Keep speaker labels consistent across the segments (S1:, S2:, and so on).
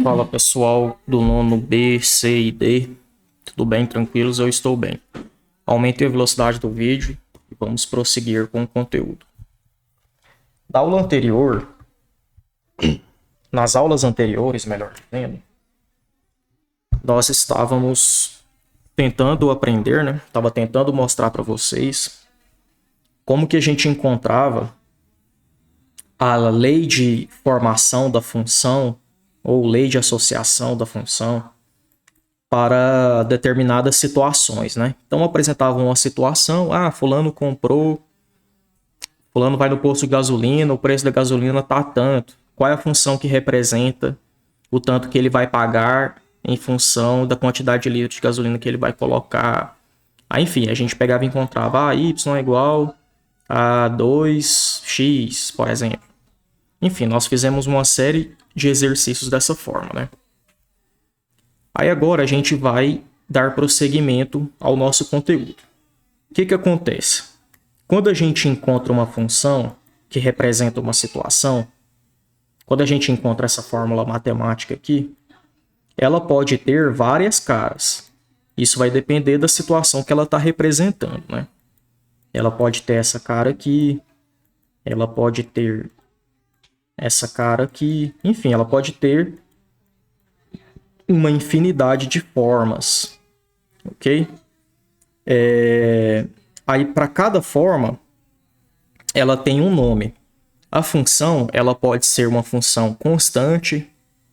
S1: Fala pessoal do nono B, C e D, tudo bem? Tranquilos? Eu estou bem. Aumentei a velocidade do vídeo e vamos prosseguir com o conteúdo. Da aula anterior, nas aulas anteriores, melhor dizendo, nós estávamos tentando aprender, né? Estava tentando mostrar para vocês como que a gente encontrava a lei de formação da função ou lei de associação da função para determinadas situações, né? Então apresentavam uma situação, fulano vai no posto de gasolina, o preço da gasolina tá tanto. Qual é a função que representa o tanto que ele vai pagar em função da quantidade de litros de gasolina que ele vai colocar? Aí, enfim, a gente pegava e encontrava y é igual a 2x, por exemplo. Enfim, nós fizemos uma série de exercícios dessa forma, né? Aí agora a gente vai dar prosseguimento ao nosso conteúdo. O que acontece? Quando a gente encontra uma função que representa uma situação, quando a gente encontra essa fórmula matemática aqui, ela pode ter várias caras. Isso vai depender da situação que ela está representando, né? Ela pode ter essa cara aqui, ela pode ter essa cara aqui, enfim, ela pode ter uma infinidade de formas, ok? Aí, para cada forma, ela tem um nome. A função, ela pode ser uma função constante,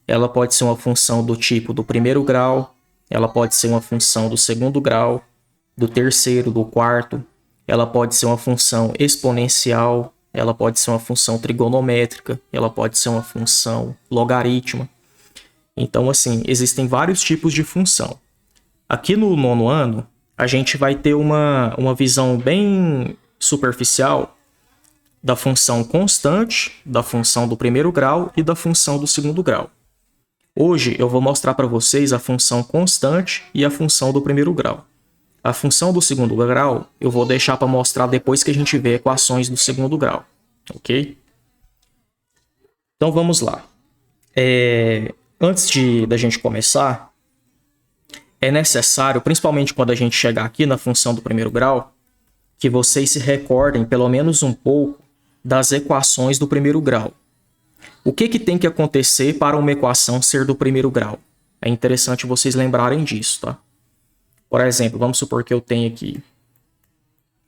S1: ela pode ser uma função do tipo do primeiro grau, ela pode ser uma função do segundo grau, do terceiro, do quarto, ela pode ser uma função exponencial, ela pode ser uma função trigonométrica, ela pode ser uma função logarítmica. Então, assim, existem vários tipos de função. Aqui no nono ano, a gente vai ter uma visão bem superficial da função constante, da função do primeiro grau e da função do segundo grau. Hoje eu vou mostrar para vocês a função constante e a função do primeiro grau. A função do segundo grau eu vou deixar para mostrar depois que a gente vê equações do segundo grau, ok? Então vamos lá. Antes da gente começar, é necessário, principalmente quando a gente chegar aqui na função do primeiro grau, que vocês se recordem pelo menos um pouco das equações do primeiro grau. O que tem que acontecer para uma equação ser do primeiro grau? É interessante vocês lembrarem disso, tá? Por exemplo, vamos supor que eu tenho aqui...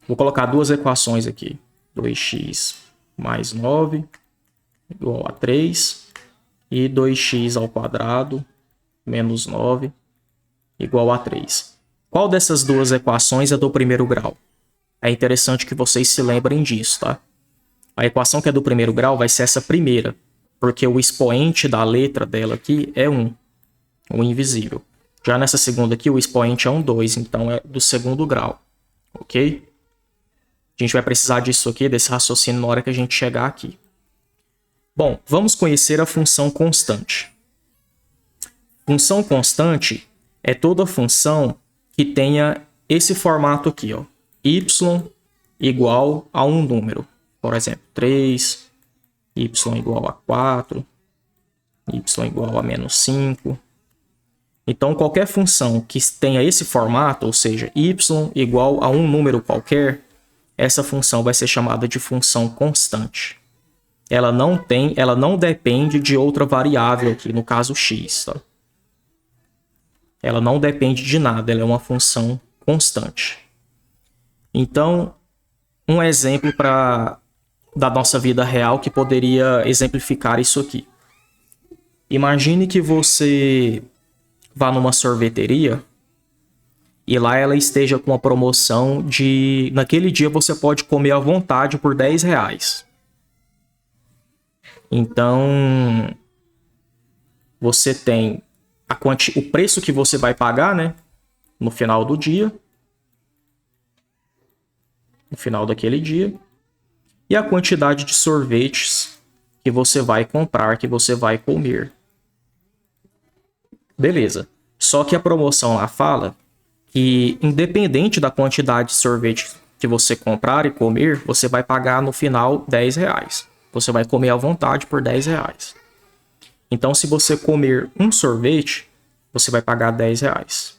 S1: Vou colocar duas equações aqui. 2x mais 9 igual a 3... e 2x ao quadrado menos 9 igual a 3. Qual dessas duas equações é do primeiro grau? É interessante que vocês se lembrem disso, tá? A equação que é do primeiro grau vai ser essa primeira, porque o expoente da letra dela aqui é 1, o invisível. Já nessa segunda aqui, o expoente é 2, então é do segundo grau, ok? A gente vai precisar disso aqui, desse raciocínio, na hora que a gente chegar aqui. Bom, vamos conhecer a função constante. Função constante é toda função que tenha esse formato aqui, ó, y igual a um número. Por exemplo, 3, y igual a 4, y igual a menos 5. Então, qualquer função que tenha esse formato, ou seja, y igual a um número qualquer, essa função vai ser chamada de função constante. Ela não depende de outra variável aqui, no caso x, tá? Ela não depende de nada, ela é uma função constante. Então, um exemplo da nossa vida real que poderia exemplificar isso aqui. Imagine que você vá numa sorveteria e lá ela esteja com uma promoção de... Naquele dia você pode comer à vontade por R$10. Então, você tem o preço que você vai pagar, né, no final do dia, no final daquele dia, e a quantidade de sorvetes que você vai comprar, que você vai comer. Beleza. Só que a promoção lá fala que, independente da quantidade de sorvete que você comprar e comer, você vai pagar no final R$10. Você vai comer à vontade por R$10. Então, se você comer um sorvete, você vai pagar R$10.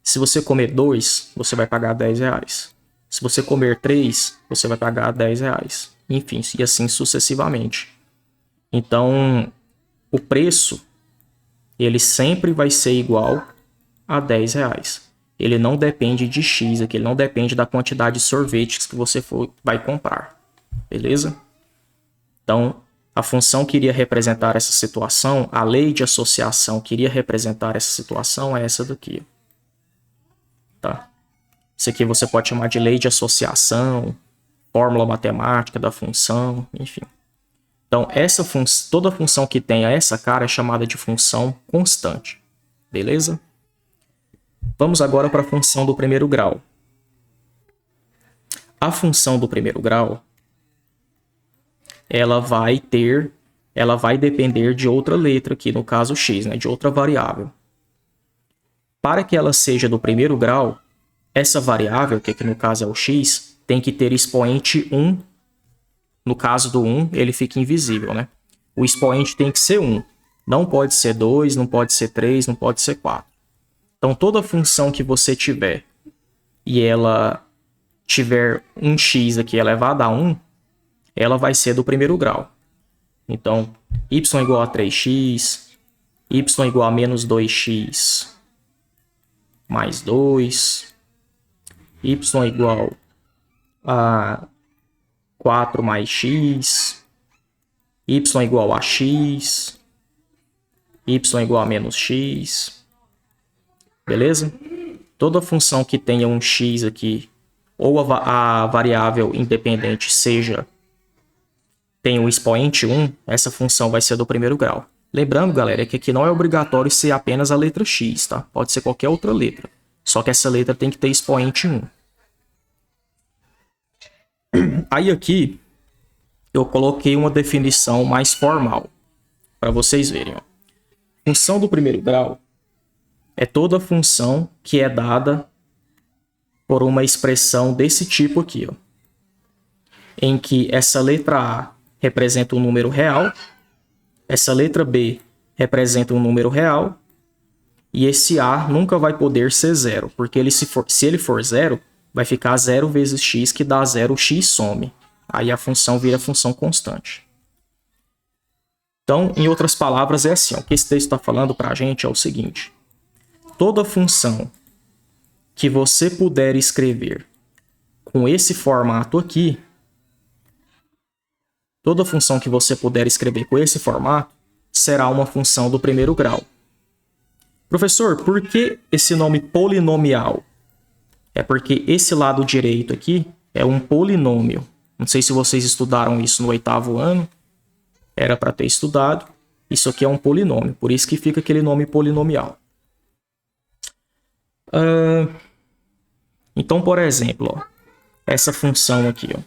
S1: Se você comer 2, você vai pagar R$10. Se você comer 3, você vai pagar R$10. Enfim, e assim sucessivamente. Então, o preço, ele sempre vai ser igual a R$10. Ele não depende de X aqui, ele não depende da quantidade de sorvetes que você vai comprar. Beleza? Então, a função que iria representar essa situação, a lei de associação que iria representar essa situação é essa daqui. Tá? Isso aqui você pode chamar de lei de associação, fórmula matemática da função, enfim. Então, toda função que tenha essa cara é chamada de função constante. Beleza? Vamos agora para a função do primeiro grau. A função do primeiro grau, ela vai depender de outra letra aqui, no caso x, né, de outra variável. Para que ela seja do primeiro grau, essa variável, que aqui no caso é o x, tem que ter expoente 1. No caso do 1, ele fica invisível, né? O expoente tem que ser 1. Não pode ser 2, não pode ser 3, não pode ser 4. Então, toda função que você tiver e ela tiver um x aqui elevado a 1, ela vai ser do primeiro grau. Então, y igual a 3x, y igual a menos 2x mais 2, y igual a 4 mais x, y igual a x, y igual a menos x. Beleza? Toda função que tenha um x aqui, ou a variável independente tem o expoente 1, essa função vai ser do primeiro grau. Lembrando, galera, que aqui não é obrigatório ser apenas a letra x, tá? Pode ser qualquer outra letra. Só que essa letra tem que ter expoente 1. Aí aqui, eu coloquei uma definição mais formal, para vocês verem. Ó. Função do primeiro grau é toda função que é dada por uma expressão desse tipo aqui, ó, em que essa letra A representa um número real, essa letra B representa um número real, e esse A nunca vai poder ser zero, porque se ele for zero, vai ficar 0 vezes x, que dá 0, x some. Aí a função vira função constante. Então, em outras palavras, é assim, ó, o que esse texto está falando para a gente é o seguinte. Toda função que você puder escrever com esse formato aqui, toda função que você puder escrever com esse formato será uma função do primeiro grau. Professor, por que esse nome polinomial? É porque esse lado direito aqui é um polinômio. Não sei se vocês estudaram isso no 8º ano. Era para ter estudado. Isso aqui é um polinômio, por isso que fica aquele nome polinomial. Então, por exemplo, ó, essa função aqui, ó.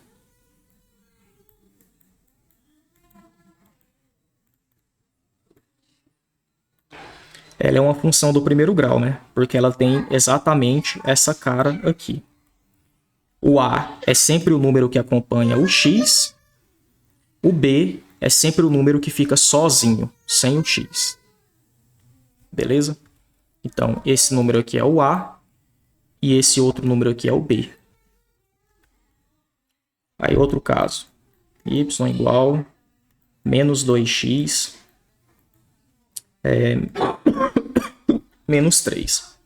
S1: Ela é uma função do primeiro grau, né? Porque ela tem exatamente essa cara aqui. O A é sempre o número que acompanha o x. O B é sempre o número que fica sozinho, sem o x. Beleza? Então, esse número aqui é o A. E esse outro número aqui é o B. Aí, outro caso. Y igual menos 2x menos 3.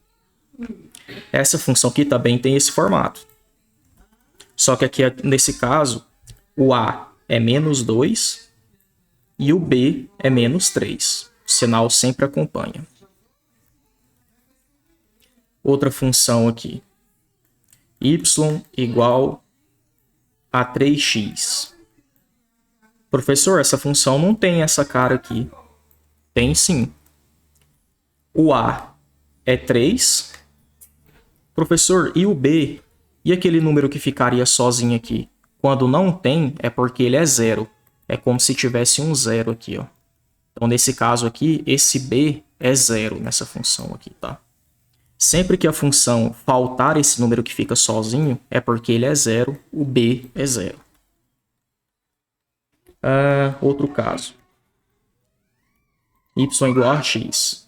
S1: Essa função aqui também tem esse formato. Só que aqui, nesse caso, o A é menos 2 e o B é menos 3. O sinal sempre acompanha. Outra função aqui. Y igual a 3x. Professor, essa função não tem essa cara aqui. Tem sim. O A é 3. Professor, e o B? E aquele número que ficaria sozinho aqui? Quando não tem, é porque ele é 0. É como se tivesse um 0 aqui, ó. Então, nesse caso aqui, esse B é 0 nessa função aqui, tá? Sempre que a função faltar esse número que fica sozinho, é porque ele é 0, o B é 0. Outro caso. y igual a x.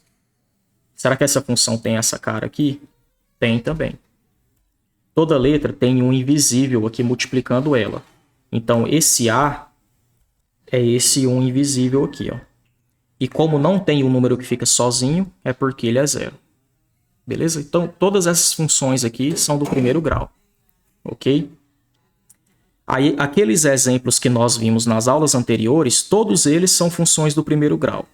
S1: Será que essa função tem essa cara aqui? Tem também. Toda letra tem um invisível aqui multiplicando ela. Então, esse A é esse 1 invisível aqui, ó. E como não tem um número que fica sozinho, é porque ele é zero. Beleza? Então, todas essas funções aqui são do primeiro grau. Ok? Aí, aqueles exemplos que nós vimos nas aulas anteriores, todos eles são funções do primeiro grau.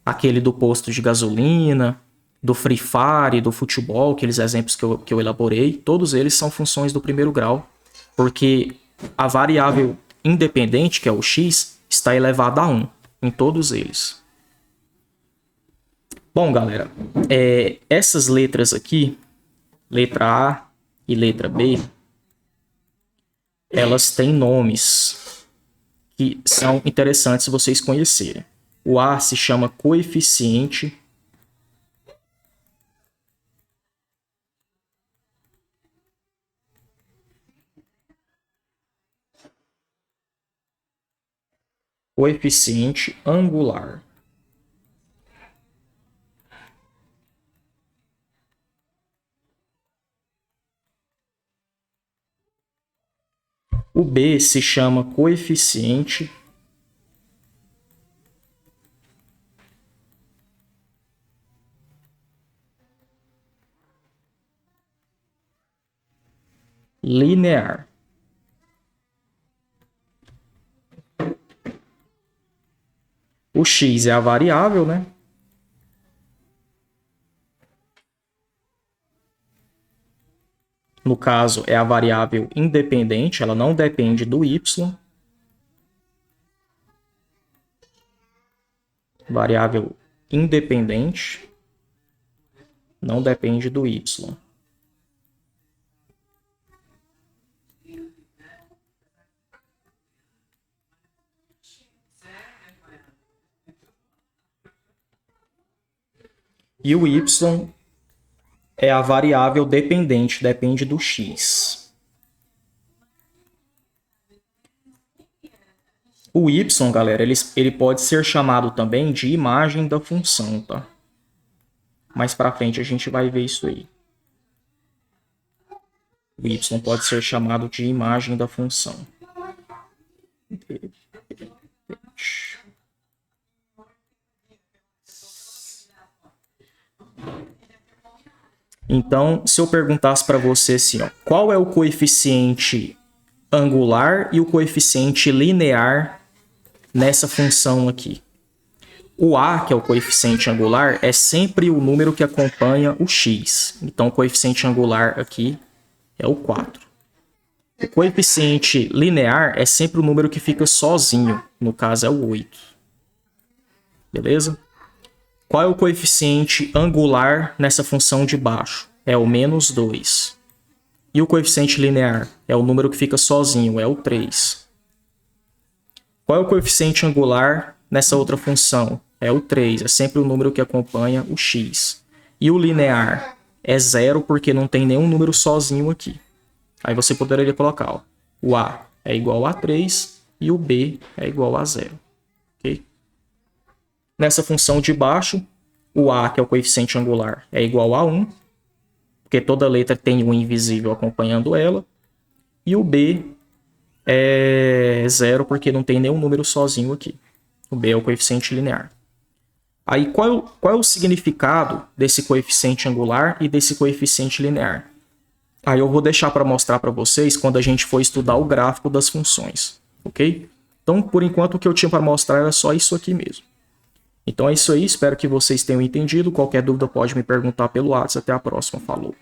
S1: Aquele do posto de gasolina, do Free Fire, do futebol, aqueles exemplos que eu elaborei, todos eles são funções do primeiro grau, porque a variável independente, que é o x, está elevada a 1 em todos eles. Bom, galera, essas letras aqui, letra A e letra B, elas têm nomes que são interessantes vocês conhecerem. O A se chama coeficiente. Coeficiente angular. O B se chama coeficiente linear. O x é a variável, né? No caso, é a variável independente, ela não depende do y. Variável independente, não depende do y. E o y é a variável dependente, depende do x. O y, galera, ele pode ser chamado também de imagem da função, tá? Mais pra frente a gente vai ver isso aí. O y pode ser chamado de imagem da função. Então, se eu perguntasse para você assim, ó, qual é o coeficiente angular e o coeficiente linear nessa função aqui? O A, que é o coeficiente angular, é sempre o número que acompanha o x. Então, o coeficiente angular aqui é o 4. O coeficiente linear é sempre o número que fica sozinho. No caso, é o 8. Beleza? Qual é o coeficiente angular nessa função de baixo? É o menos 2. E o coeficiente linear? É o número que fica sozinho, é o 3. Qual é o coeficiente angular nessa outra função? É o 3, é sempre o número que acompanha o x. E o linear? É 0 porque não tem nenhum número sozinho aqui. Aí você poderia colocar, ó, o A é igual a 3 e o B é igual a 0. Ok? Nessa função de baixo, o A, que é o coeficiente angular, é igual a 1, porque toda letra tem um invisível acompanhando ela. E o B é 0, porque não tem nenhum número sozinho aqui. O B é o coeficiente linear. Aí, qual é o significado desse coeficiente angular e desse coeficiente linear? Aí eu vou deixar para mostrar para vocês quando a gente for estudar o gráfico das funções, ok? Então, por enquanto, o que eu tinha para mostrar era só isso aqui mesmo. Então é isso aí, espero que vocês tenham entendido. Qualquer dúvida pode me perguntar pelo WhatsApp. Até a próxima, falou!